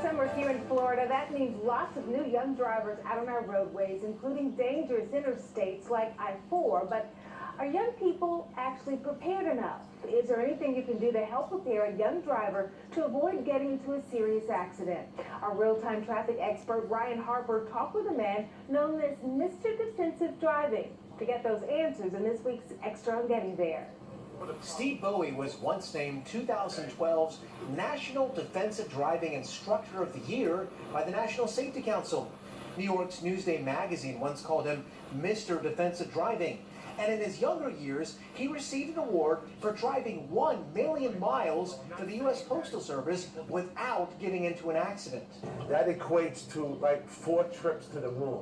Summer here in Florida, that means lots of new young drivers out on our roadways, including dangerous interstates like I-4. But are young people actually prepared enough? Is there anything you can do to help prepare a young driver to avoid getting into a serious accident? Our real-time traffic expert Ryan Harper talked with a man known as Mr. Defensive Driving to get those answers in this week's Extra on Getting There. Steve Bowie was once named 2012's National Defensive Driving Instructor of the Year by the National Safety Council. New York's Newsday magazine once called him Mr. Defensive Driving. And in his younger years, he received an award for driving 1 million miles for the U.S. Postal Service without getting into an accident. That equates to like 4 trips to the moon.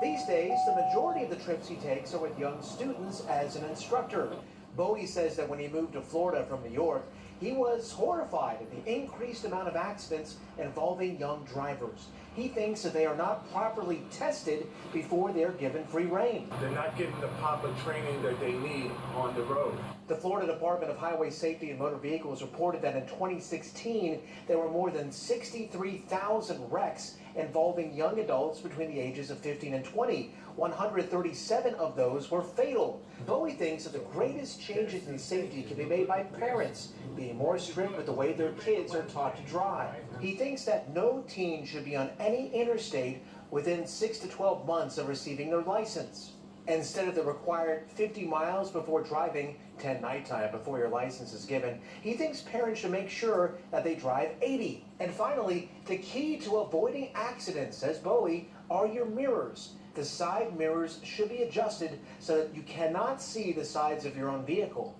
These days, the majority of the trips he takes are with young students as an instructor. Bowie says that when he moved to Florida from New York, he was horrified at the increased amount of accidents involving young drivers. He thinks that they are not properly tested before they're given free rein. They're not getting the proper training that they need on the road. The Florida Department of Highway Safety and Motor Vehicles reported that in 2016, there were more than 63,000 wrecks involving young adults between the ages of 15 and 20. 137 of those were fatal. Bowie thinks that the greatest changes in safety can be made by parents being more strict with the way their kids are taught to drive. He thinks that no teen should be on any interstate within 6 to 12 months of receiving their license. Instead of the required 50 miles before driving, 10 nighttime before your license is given, he thinks parents should make sure that they drive 80. And finally, the key to avoiding accidents, says Bowie, are your mirrors. The side mirrors should be adjusted so that you cannot see the sides of your own vehicle.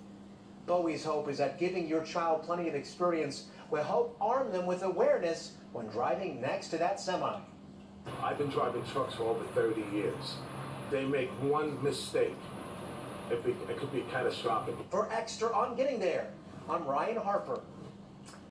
Bowie's hope is that giving your child plenty of experience will help arm them with awareness when driving next to that semi. I've been driving trucks for over 30 years. They make one mistake, it could be catastrophic. For Extra on Getting There, I'm Ryan Harper.